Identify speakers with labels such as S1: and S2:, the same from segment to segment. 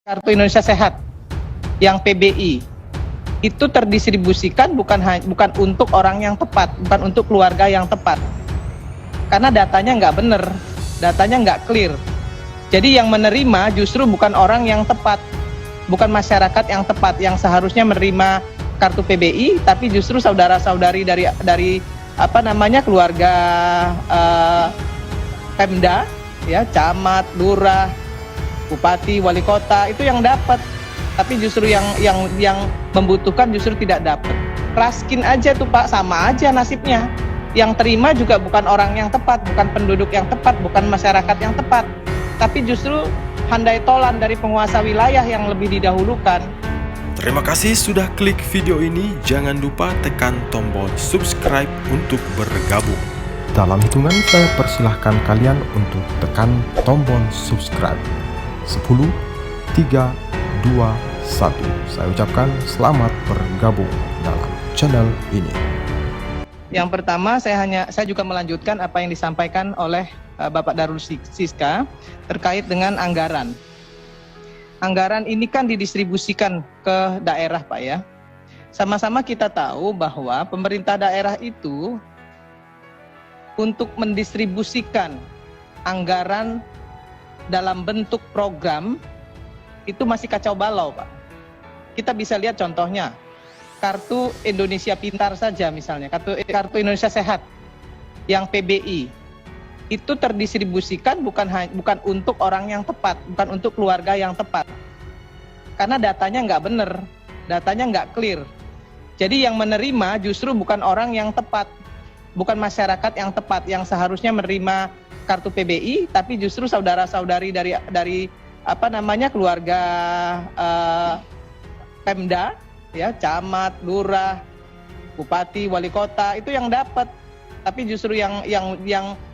S1: Kartu Indonesia Sehat yang PBI itu terdistribusikan bukan untuk orang yang tepat, bukan untuk keluarga yang tepat, karena datanya nggak benar, datanya nggak clear. Jadi yang menerima justru bukan orang yang tepat, bukan masyarakat yang tepat yang seharusnya menerima kartu PBI, tapi justru saudara-saudari dari keluarga Pemda, ya, camat, lurah, bupati, wali kota itu yang dapat, tapi justru yang membutuhkan justru tidak dapat. Raskin aja tuh Pak, sama aja nasibnya. Yang terima juga bukan orang yang tepat, bukan penduduk yang tepat, bukan masyarakat yang tepat, tapi justru handai tolan dari penguasa wilayah yang lebih didahulukan.
S2: Terima kasih sudah klik video ini. Jangan lupa tekan tombol subscribe untuk bergabung.
S3: Dalam hitungan saya persilahkan kalian untuk tekan tombol subscribe. 10, 3, 2, 1. Saya ucapkan selamat bergabung dalam channel ini.
S1: Yang pertama, saya juga melanjutkan apa yang disampaikan oleh Bapak Darul Siska terkait dengan anggaran. Anggaran ini kan didistribusikan ke daerah, Pak, ya. Sama-sama kita tahu bahwa pemerintah daerah itu untuk mendistribusikan anggaran dalam bentuk program itu masih kacau balau, Pak. Kita bisa lihat contohnya, kartu Indonesia Pintar saja misalnya, kartu Indonesia Sehat yang PBI itu terdistribusikan bukan untuk orang yang tepat, bukan untuk keluarga yang tepat, karena datanya nggak benar, datanya nggak clear. Jadi yang menerima justru bukan orang yang tepat, bukan masyarakat yang tepat yang seharusnya menerima kartu PBI, tapi justru saudara-saudari dari keluarga Pemda, ya, camat, lurah, bupati, wali kota itu yang dapat, tapi justru yang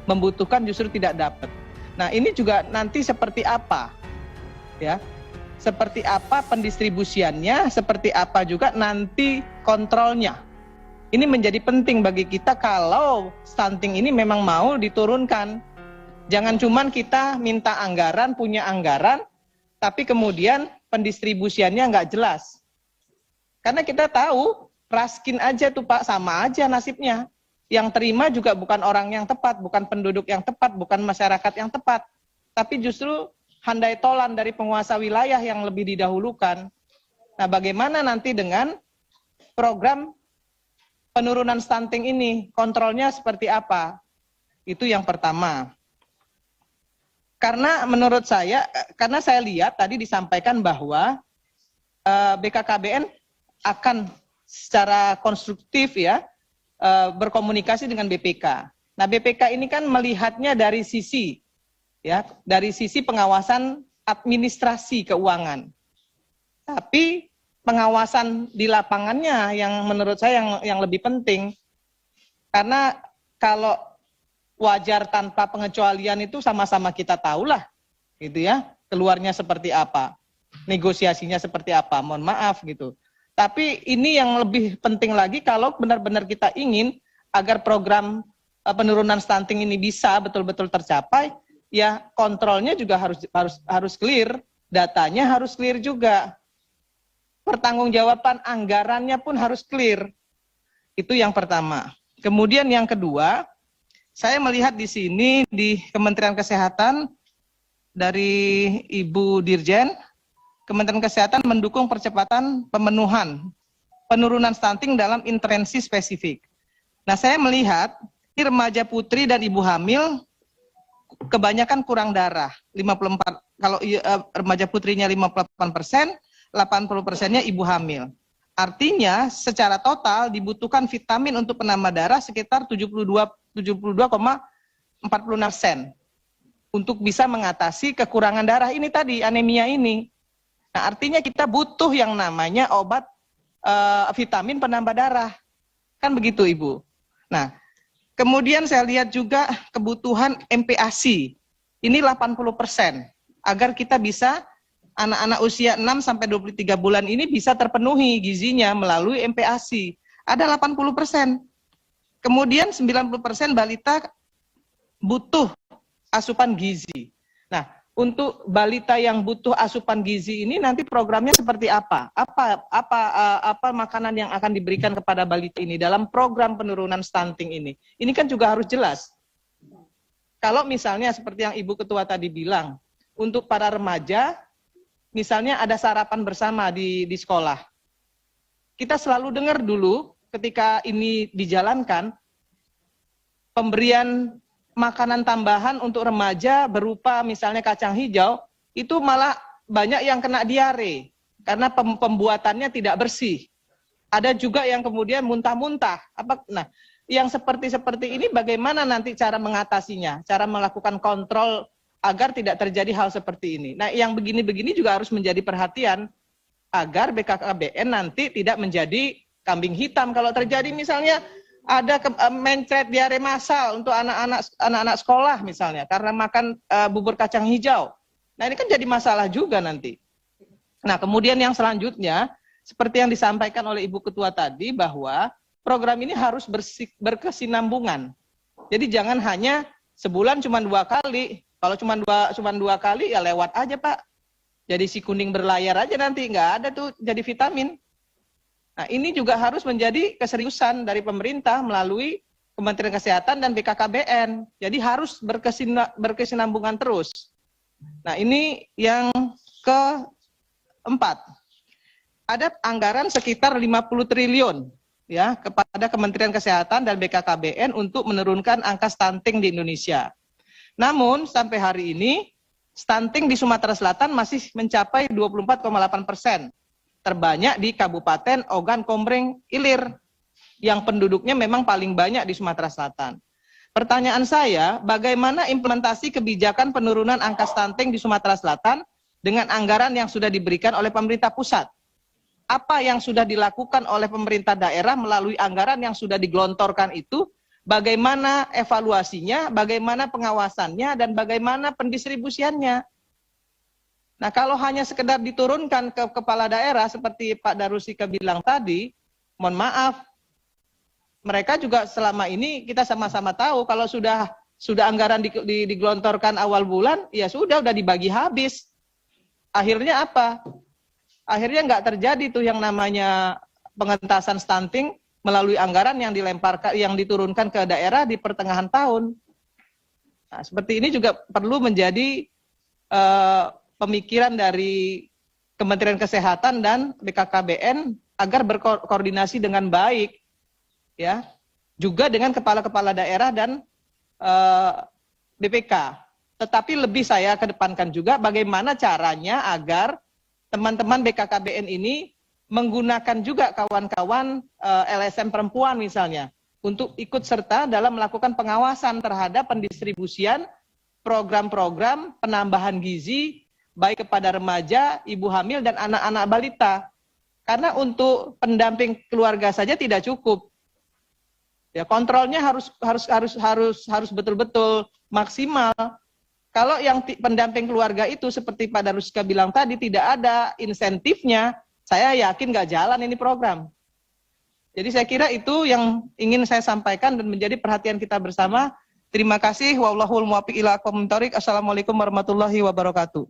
S1: membutuhkan justru tidak dapat. Nah, ini juga nanti seperti apa, ya? Seperti apa pendistribusiannya, seperti apa juga nanti kontrolnya. Ini menjadi penting bagi kita kalau stunting ini memang mau diturunkan. Jangan cuman kita minta anggaran, punya anggaran, tapi kemudian pendistribusiannya nggak jelas. Karena kita tahu, raskin aja tuh Pak, sama aja nasibnya. Yang terima juga bukan orang yang tepat, bukan penduduk yang tepat, bukan masyarakat yang tepat, tapi justru handai tolan dari penguasa wilayah yang lebih didahulukan. Nah, bagaimana nanti dengan program penurunan stunting ini, kontrolnya seperti apa? Itu yang pertama. Karena menurut saya, karena saya lihat tadi disampaikan bahwa BKKBN akan secara konstruktif, ya, berkomunikasi dengan BPK. Nah, BPK ini kan melihatnya dari sisi, ya, dari sisi pengawasan administrasi keuangan. Tapi pengawasan di lapangannya yang menurut saya yang lebih penting. Karena kalau wajar tanpa pengecualian itu sama-sama kita tahulah, gitu ya, keluarnya seperti apa, negosiasinya seperti apa, mohon maaf gitu. Tapi ini yang lebih penting lagi kalau benar-benar kita ingin agar program penurunan stunting ini bisa betul-betul tercapai, ya kontrolnya juga harus clear, datanya harus clear juga. Pertanggungjawaban anggarannya pun harus clear. Itu yang pertama. Kemudian yang kedua, saya melihat di sini di Kementerian Kesehatan dari Ibu Dirjen, Kementerian Kesehatan mendukung percepatan pemenuhan penurunan stunting dalam intervensi spesifik. Nah, saya melihat remaja putri dan ibu hamil kebanyakan kurang darah, 54, kalau remaja putrinya 58%, 80%-nya ibu hamil. Artinya secara total dibutuhkan vitamin untuk penambah darah sekitar 72,46% untuk bisa mengatasi kekurangan darah ini tadi, anemia ini. Nah, artinya kita butuh yang namanya obat vitamin penambah darah. Kan begitu, Ibu. Nah, kemudian saya lihat juga kebutuhan MPASI. Ini 80% agar kita bisa anak-anak usia 6 sampai 23 bulan ini bisa terpenuhi gizinya melalui MPASI. Ada 80%. Kemudian 90% balita butuh asupan gizi. Nah, untuk balita yang butuh asupan gizi ini nanti programnya seperti apa? Apa makanan yang akan diberikan kepada balita ini dalam program penurunan stunting ini? Ini kan juga harus jelas. Kalau misalnya seperti yang Ibu Ketua tadi bilang, untuk para remaja, misalnya ada sarapan bersama di sekolah. Kita selalu dengar dulu ketika ini dijalankan, pemberian makanan tambahan untuk remaja berupa misalnya kacang hijau, itu malah banyak yang kena diare karena pembuatannya tidak bersih. Ada juga yang kemudian muntah-muntah. Nah, yang seperti ini bagaimana nanti cara mengatasinya, cara melakukan kontrol agar tidak terjadi hal seperti ini. Nah, yang begini-begini juga harus menjadi perhatian agar BKKBN nanti tidak menjadi kambing hitam. Kalau terjadi misalnya ada mencret diare massal untuk anak-anak sekolah misalnya karena makan bubur kacang hijau. Nah, ini kan jadi masalah juga nanti. Nah, kemudian yang selanjutnya seperti yang disampaikan oleh Ibu Ketua tadi bahwa program ini harus berkesinambungan. Jadi jangan hanya sebulan cuma 2 kali. Kalau cuma dua kali ya lewat aja, Pak. Jadi si kuning berlayar aja nanti, nggak ada tuh jadi vitamin. Nah, ini juga harus menjadi keseriusan dari pemerintah melalui Kementerian Kesehatan dan BKKBN. Jadi harus berkesinambungan terus. Nah, ini yang keempat. Ada anggaran sekitar 50 triliun ya kepada Kementerian Kesehatan dan BKKBN untuk menurunkan angka stunting di Indonesia. Namun sampai hari ini stunting di Sumatera Selatan masih mencapai 24,8%. Terbanyak di Kabupaten Ogan Komering Ilir yang penduduknya memang paling banyak di Sumatera Selatan. Pertanyaan saya, bagaimana implementasi kebijakan penurunan angka stunting di Sumatera Selatan dengan anggaran yang sudah diberikan oleh pemerintah pusat? Apa yang sudah dilakukan oleh pemerintah daerah melalui anggaran yang sudah digelontorkan itu? Bagaimana evaluasinya, bagaimana pengawasannya, dan bagaimana pendistribusiannya? Nah, kalau hanya sekedar diturunkan ke kepala daerah seperti Pak Darusika bilang tadi, mohon maaf, mereka juga selama ini kita sama-sama tahu kalau sudah anggaran digelontorkan awal bulan, ya sudah dibagi habis. Akhirnya apa? Akhirnya nggak terjadi tuh yang namanya pengentasan stunting melalui anggaran yang dilemparkan, yang diturunkan ke daerah di pertengahan tahun. Nah, seperti ini juga perlu menjadi pemikiran dari Kementerian Kesehatan dan BKKBN agar berkoordinasi dengan baik, ya, juga dengan kepala-kepala daerah dan BPK. Tetapi lebih saya kedepankan juga bagaimana caranya agar teman-teman BKKBN ini menggunakan juga kawan-kawan LSM perempuan misalnya untuk ikut serta dalam melakukan pengawasan terhadap pendistribusian program-program penambahan gizi baik kepada remaja, ibu hamil dan anak-anak balita. Karena untuk pendamping keluarga saja tidak cukup. Ya, kontrolnya harus betul-betul maksimal. Kalau yang pendamping keluarga itu seperti Pak Darusika bilang tadi tidak ada insentifnya, saya yakin nggak jalan ini program. Jadi saya kira itu yang ingin saya sampaikan dan menjadi perhatian kita bersama. Terima kasih. Wallahul muwaffiq ila aqwamit thoriq. Assalamualaikum warahmatullahi wabarakatuh.